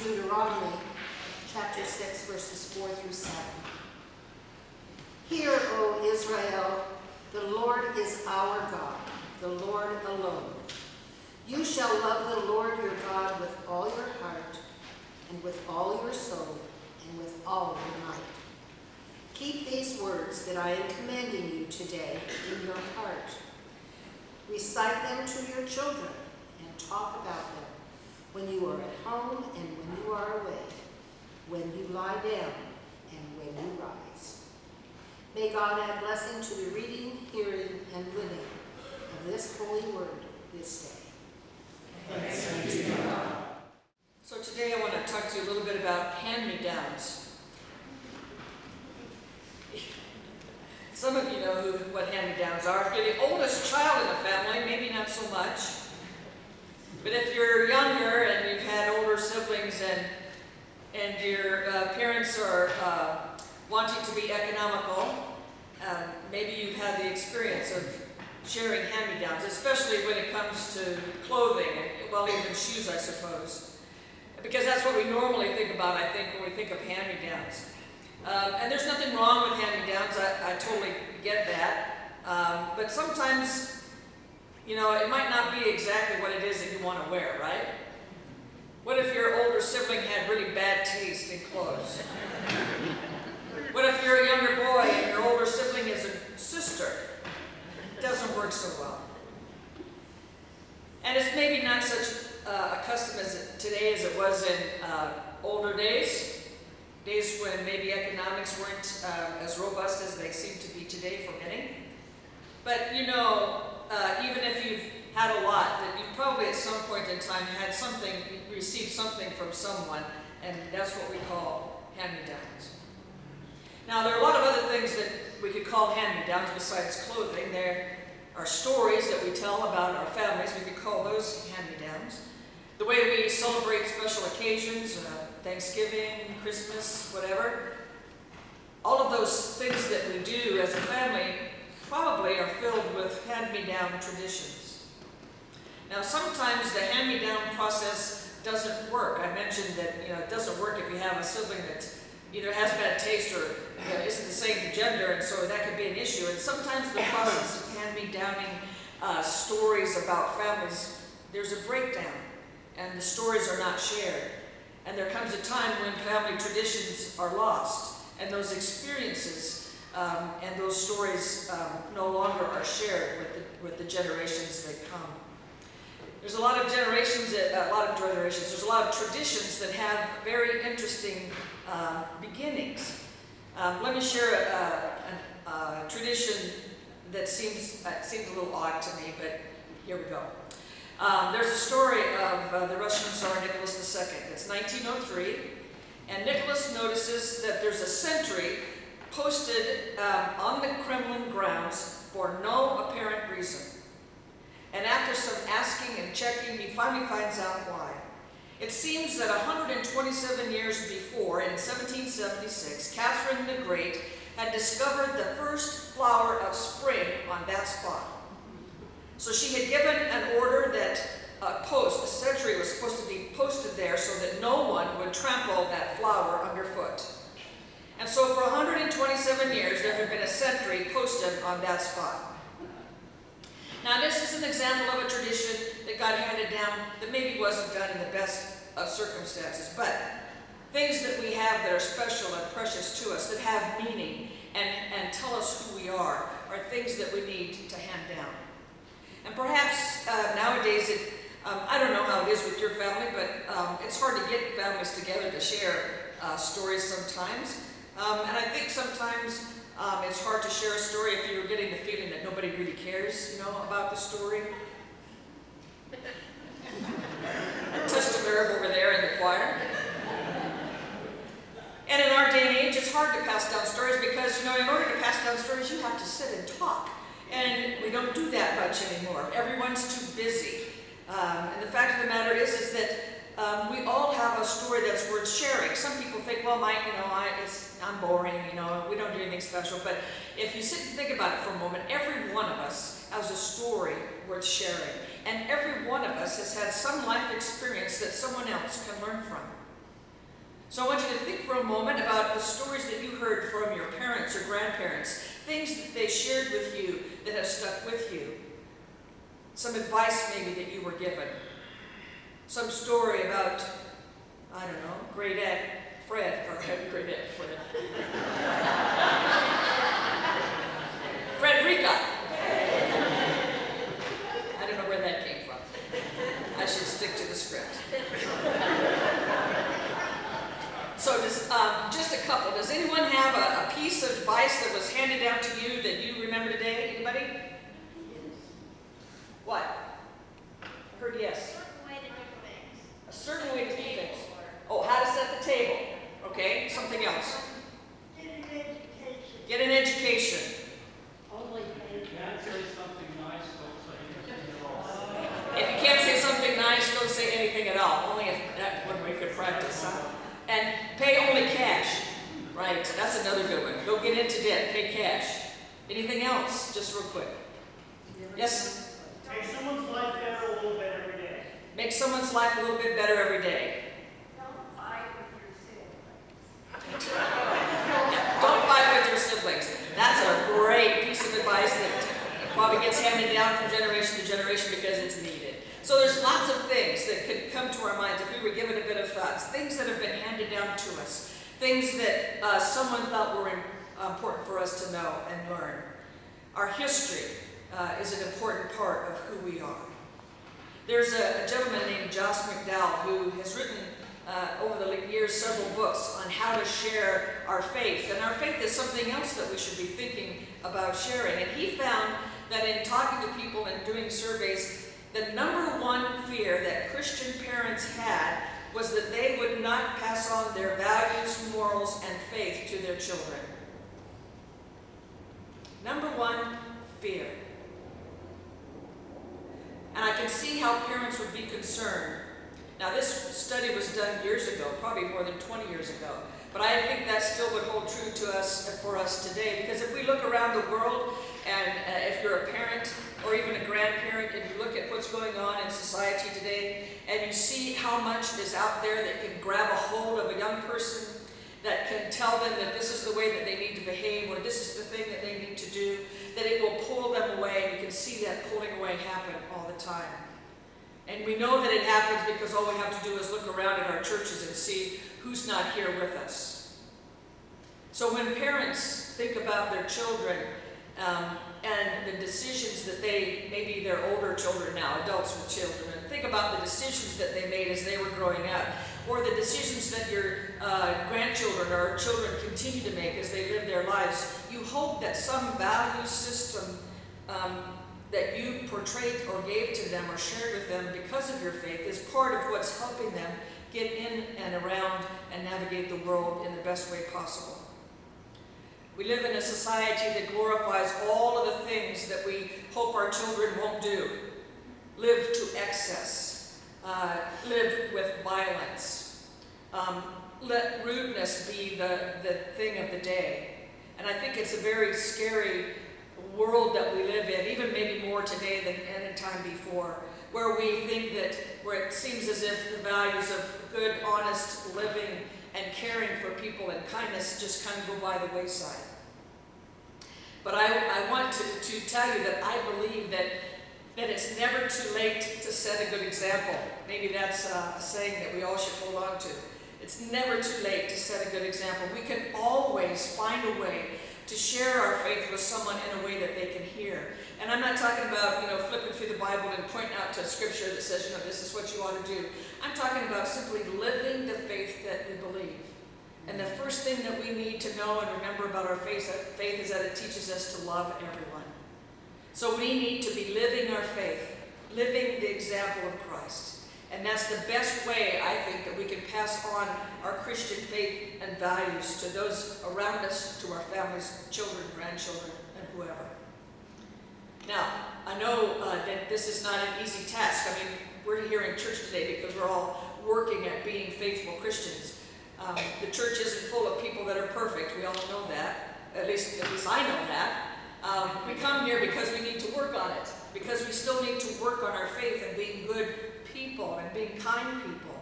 Deuteronomy chapter 6, verses 4 through 7. Hear, O Israel, the Lord is our God, the Lord alone. You shall love the Lord your God with all your heart, and with all your soul, and with all your might. Keep these words that I am commanding you today in your heart. Recite them to your children, and talk about them when you are at home and when you are away, when you lie down and when you rise. May God add blessing to the reading, hearing, and living of this holy word this day. Thanks be to God. So today I want to talk to you a little bit about hand-me-downs. Some of you know what hand-me-downs are. If you're the oldest child in the family, maybe not so much. But if you're younger and you've had older siblings and your parents are wanting to be economical, maybe you've had the experience of sharing hand-me-downs, especially when it comes to clothing, and, well, even shoes, I suppose. Because that's what we normally think about, I think, when we think of hand-me-downs. And there's nothing wrong with hand-me-downs, I totally get that. But sometimes, you know, it might not be exactly what it is that you want to wear, right? What if your older sibling had really bad taste in clothes? What if you're a younger boy and your older sibling is a sister? It doesn't work so well. And it's maybe not such a custom today as it was in older days when maybe economics weren't as robust as they seem to be today for many. But you know, even if you've had a lot, that you've probably at some point in time had something, received something from someone, and that's what we call hand-me-downs. Now, there are a lot of other things that we could call hand-me-downs besides clothing. There are stories that we tell about our families. We could call those hand-me-downs. The way we celebrate special occasions, Thanksgiving, Christmas, whatever, all of those things that we do as a family probably are filled with hand-me-down traditions. Now, sometimes the hand-me-down process doesn't work. I mentioned that it doesn't work if you have a sibling that either has bad taste or isn't the same gender, and so that could be an issue. And sometimes the process of hand-me-downing stories about families, there's a breakdown, and the stories are not shared. And there comes a time when family traditions are lost, and those experiences and those stories no longer are shared with the generations that come. There's a lot of generations, there's a lot of traditions that have very interesting beginnings. Let me share a tradition that seems a little odd to me, but here we go. There's a story of the Russian Tsar Nicholas II. It's 1903, and Nicholas notices that there's a sentry posted on the Kremlin grounds for no apparent reason. And after some asking and checking, he finally finds out why. It seems that 127 years before, in 1776, Catherine the Great had discovered the first flower of spring on that spot. So she had given an order that a sentry was supposed to be posted there so that no one would trample that flower underfoot. And so for 127 years, there had been a sentry posted on that spot. Now, this is an example of a tradition that got handed down that maybe wasn't done in the best of circumstances, but things that we have that are special and precious to us, that have meaning and tell us who we are things that we need to hand down. And perhaps nowadays, I don't know how it is with your family, but it's hard to get families together to share stories sometimes. And I think sometimes it's hard to share a story if you're getting the feeling that nobody really cares, about the story. I touched a nerve over there in the choir. And in our day and age, it's hard to pass down stories because, in order to pass down stories, you have to sit and talk. And we don't do that much anymore. Everyone's too busy. And the fact of the matter is that we all have a story that's worth sharing. Some people think, well, I'm boring, we don't do anything special. But if you sit and think about it for a moment, every one of us has a story worth sharing. And every one of us has had some life experience that someone else can learn from. So I want you to think for a moment about the stories that you heard from your parents or grandparents, things that they shared with you that have stuck with you. Some advice maybe that you were given. Some story about, I don't know, great-aunt Fred, or great-aunt Fred. Frederica. I don't know where that came from. I should stick to the script. So just a couple. Does anyone have a piece of advice that was handed down to you that you remember today? Anybody? What? I heard yes. A certain way to do things. Oh, how to set the table. Okay, something else. Get an education. Get an education. Only Can't say something nice, don't say anything at all. If you can't say something nice, don't say anything at all. Only if that one we could practice, huh? And pay only cash. Right, that's another good one. Don't get into debt, pay cash. Anything else? Just real quick. Yes? Make someone's life better a little bit every day. Make someone's life a little bit better every day. don't fight with your siblings. Don't fight with your siblings. That's a great piece of advice that probably gets handed down from generation to generation because it's needed. So there's lots of things that could come to our minds if we were given a bit of thoughts, things that have been handed down to us, things that someone thought were important for us to know and learn. Our history is an important part of who we are. There's a gentleman named Josh McDowell who has written over the years several books on how to share our faith. And our faith is something else that we should be thinking about sharing. And he found that in talking to people and doing surveys, the number one fear that Christian parents had was that they would not pass on their values, morals, and faith to their children. Number one, fear. And I can see how parents would be concerned. Now, this study was done years ago, probably more than 20 years ago. But I think that still would hold true to us, for us today. Because if we look around the world, and if you're a parent or even a grandparent, and you look at what's going on in society today, and you see how much is out there that can grab a hold of a young person, that can tell them that this is the way that they need to behave, or this is the thing that they need to do, that it will pull them away, and you can see that pulling away happen all the time. And we know that it happens because all we have to do is look around at our churches and see who's not here with us. So when parents think about their children and the decisions that maybe they're older children now, adults with children, and think about the decisions that they made as they were growing up, or the decisions that your grandchildren or children continue to make as they live their lives, you hope that some value system that you portrayed or gave to them or shared with them because of your faith is part of what's helping them get in and around and navigate the world in the best way possible. We live in a society that glorifies all of the things that we hope our children won't do. Live to excess. Live with violence. Let rudeness be the thing of the day. And I think it's a very scary world that we live in, even maybe more today than any time before, where we think that, where it seems as if the values of good, honest living and caring for people and kindness just kind of go by the wayside. But I want to tell you that I believe that it's never too late to set a good example. Maybe that's a saying that we all should hold on to. It's never too late to set a good example. We can always find a way to share our faith with someone in a way that they can hear. And I'm not talking about, flipping through the Bible and pointing out to scripture that says, this is what you ought to do. I'm talking about simply living the faith that we believe. And the first thing that we need to know and remember about our faith is that it teaches us to love everyone. So we need to be living our faith, living the example of Christ. And that's the best way, I think, that we can pass on our Christian faith and values to those around us, to our families, children, grandchildren, and whoever. Now, I know that this is not an easy task. I mean, we're here in church today because we're all working at being faithful Christians. The church isn't full of people that are perfect. We all know that. At least I know that. We come here because we need to work on it. Because we still need to work on our faith and being good people and being kind people.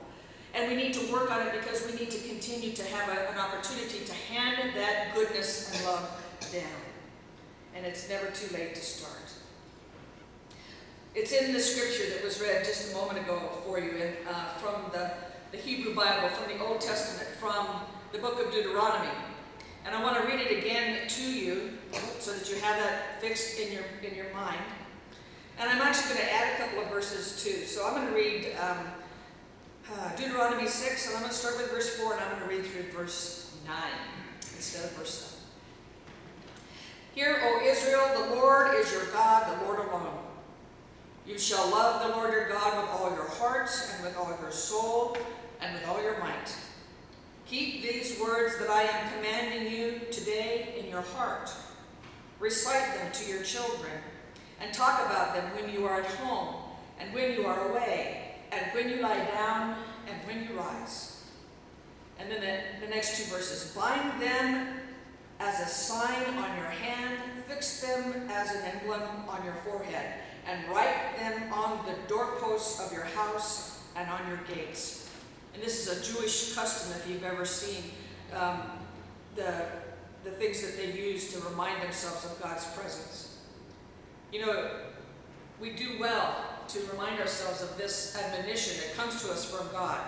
And we need to work on it because we need to continue to have an opportunity to hand that goodness and love down. And it's never too late to start. It's in the scripture that was read just a moment ago for you from the Hebrew Bible, from the Old Testament, from the book of Deuteronomy. And I want to read it again to you so that you have that fixed in your mind. And I'm actually going to add a couple of verses too. So I'm going to read Deuteronomy 6, and I'm going to start with verse 4, and I'm going to read through verse 9 instead of verse 7. Hear, O Israel, the Lord is your God, the Lord alone. You shall love the Lord your God with all your heart, and with all your soul, and with all your might. Keep these words that I am commanding you today in your heart. Recite them to your children, and talk about them when you are at home, and when you are away, and when you lie down, and when you rise. And then the next two verses. Bind them as a sign on your hand, fix them as an emblem on your forehead, and write them on the doorposts of your house and on your gates. And this is a Jewish custom, if you've ever seen the things that they use to remind themselves of God's presence. You know, we do well to remind ourselves of this admonition that comes to us from God,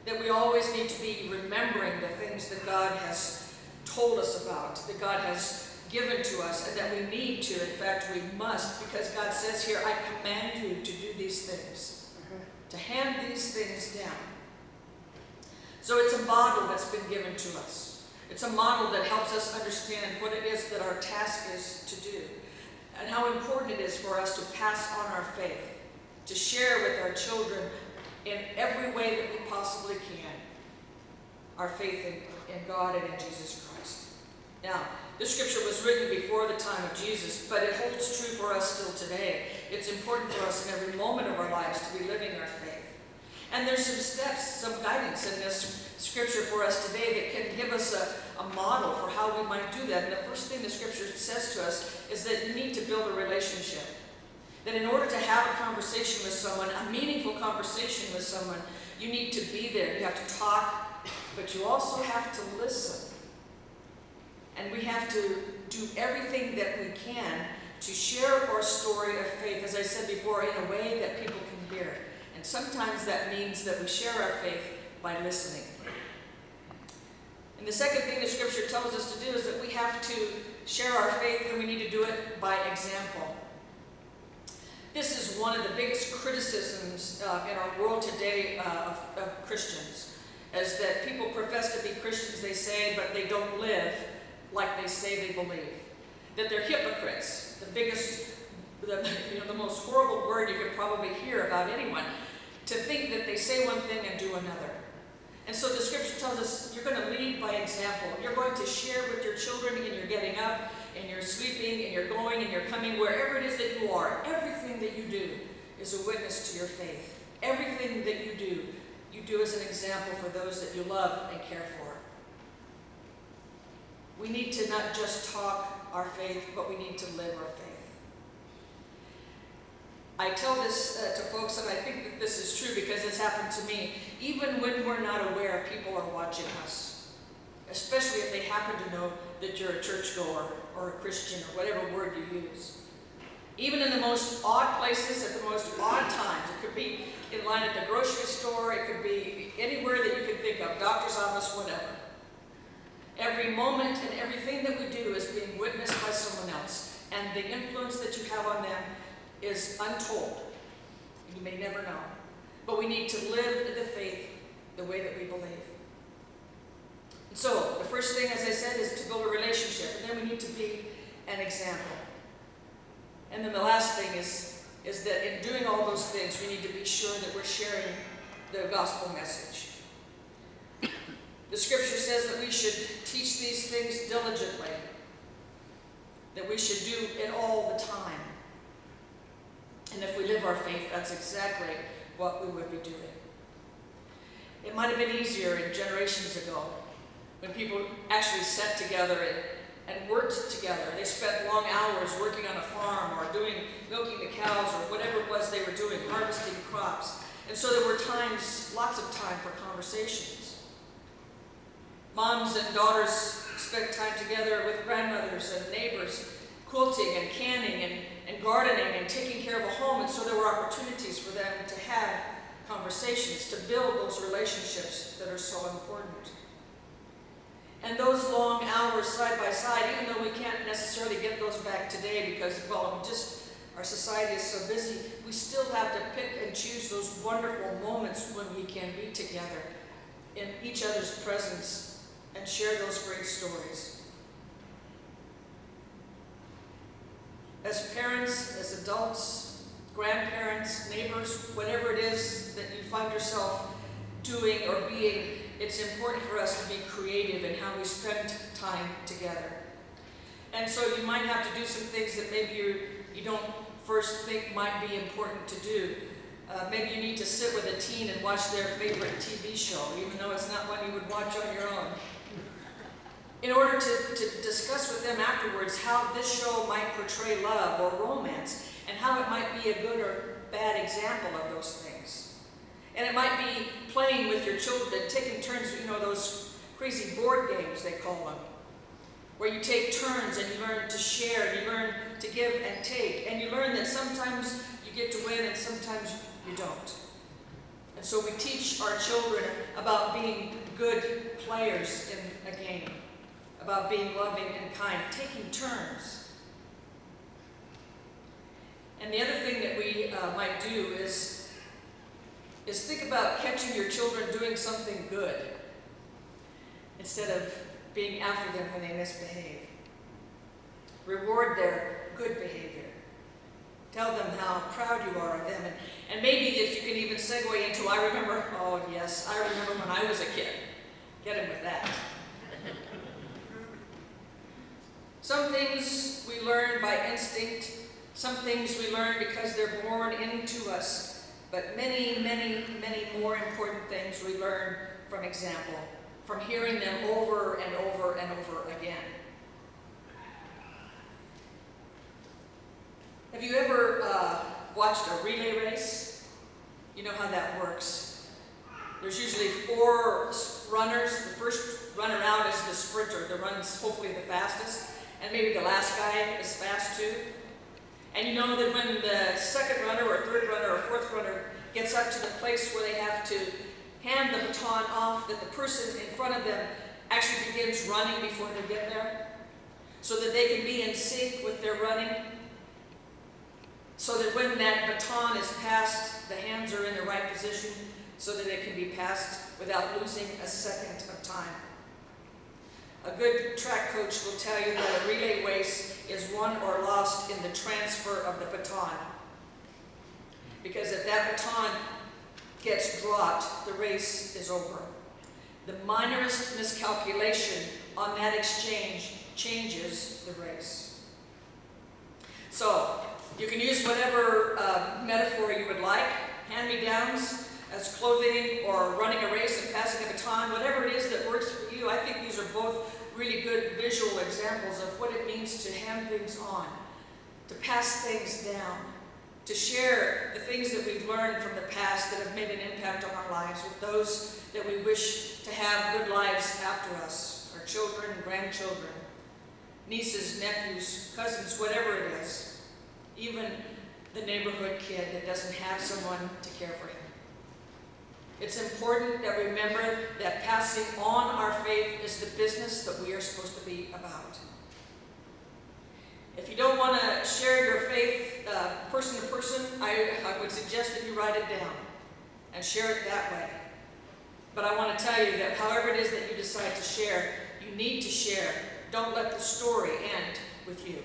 that we always need to be remembering the things that God has told us about, that God has given to us, and that we need to, in fact we must, because God says here, I command you to do these things, to hand these things down. So it's a model that's been given to us. It's a model that helps us understand what it is that our task is to do, and how important it is for us to pass on our faith, to share with our children in every way that we possibly can our faith in God and in Jesus Christ. Now, this scripture was written before the time of Jesus, but it holds true for us still today. It's important for us in every moment of our lives to be living our faith. And there's some steps, some guidance in this scripture for us today that can give us a model for how we might do that. And the first thing the scripture says to us is that you need to build a relationship. That in order to have a conversation with someone, a meaningful conversation with someone, you need to be there. You have to talk, but you also have to listen. And we have to do everything that we can to share our story of faith, as I said before, in a way that people can hear. And sometimes that means that we share our faith by listening. And the second thing the scripture tells us to do is that we have to share our faith, and we need to do it by example. This is one of the biggest criticisms in our world today of Christians, is that people profess to be Christians, they say, but they don't live like they say they believe. That they're hypocrites. The most horrible word you could probably hear about anyone. To think that they say one thing and do another. And so the scripture tells us you're going to lead by example. You're going to share with your children in your getting up, in your sleeping, in your going, in your coming, wherever it is that you are. Everything that you do is a witness to your faith. Everything that you do as an example for those that you love and care for. We need to not just talk our faith, but we need to live our faith. I tell this to folks, and I think that this is true because it's happened to me. Even when we're not aware, people are watching us. Especially if they happen to know that you're a churchgoer or a Christian or whatever word you use. Even in the most odd places, at the most odd times. It could be in line at the grocery store, it could be anywhere that you can think of, doctor's office, whatever. Every moment and everything that we do is being witnessed by someone else. And the influence that you have on them is untold. You may never know. But we need to live the faith the way that we believe. And so, the first thing, as I said, is to build a relationship. And then we need to be an example. And then the last thing is that in doing all those things, we need to be sure that we're sharing the gospel message. The scripture says that we should teach these things diligently, that we should do it all the time. And if we live our faith, that's exactly what we would be doing. It might have been easier in generations ago when people actually sat together and worked together. They spent long hours working on a farm or milking the cows or whatever it was they were doing, harvesting crops. And so there were times, lots of time for conversations. Moms and daughters spent time together with grandmothers and neighbors, quilting and canning and gardening and taking care of a home. And so there were opportunities for them to have conversations, to build those relationships that are so important. And those long hours side by side, even though we can't necessarily get those back today because, well, our society is so busy, we still have to pick and choose those wonderful moments when we can be together in each other's presence and share those great stories. As parents, as adults, grandparents, neighbors, whatever it is that you find yourself doing or being, it's important for us to be creative in how we spend time together. And so you might have to do some things that maybe you don't first think might be important to do. Maybe you need to sit with a teen and watch their favorite TV show, even though it's not one you would watch on your own, in order to discuss with them afterwards how this show might portray love or romance, and how it might be a good or bad example of those things. And it might be playing with your children and taking turns, those crazy board games they call them, where you take turns and you learn to share and you learn to give and take, and you learn that sometimes you get to win and sometimes you don't. And so we teach our children about being good players in a game, about being loving and kind, taking turns. And the other thing that we might do is think about catching your children doing something good instead of being after them when they misbehave. Reward their good behavior. Tell them how proud you are of them. And maybe if you can even segue into, I remember when I was a kid. Get him with that. Some things we learn by instinct. Some things we learn because they're born into us. But many, many, many more important things we learn from example, from hearing them over and over and over again. Have you ever watched a relay race? You know how that works. There's usually 4 runners. The first runner out is the sprinter that runs hopefully the fastest, and maybe the last guy is fast too. And you know that when the second runner or third runner or fourth runner gets up to the place where they have to hand the baton off, that the person in front of them actually begins running before they get there, so that they can be in sync with their running, so that when that baton is passed, the hands are in the right position, so that it can be passed without losing a second of time. A good track coach will tell you that a relay race is won or lost in the transfer of the baton. Because if that baton gets dropped, the race is over. The minorest miscalculation on that exchange changes the race. So, you can use whatever metaphor you would like, hand-me-downs as clothing or running a race and passing a baton, whatever it is that works for you. I think these are both really good visual examples of what it means to hand things on, to pass things down, to share the things that we've learned from the past that have made an impact on our lives with those that we wish to have good lives after us, our children and grandchildren, nieces, nephews, cousins, whatever it is, even the neighborhood kid that doesn't have someone to care for him. It's important that we remember that passing on our faith is the business that we are supposed to be about. If you don't want to share your faith person to person, I would suggest that you write it down and share it that way. But I want to tell you that however it is that you decide to share, you need to share. Don't let the story end with you.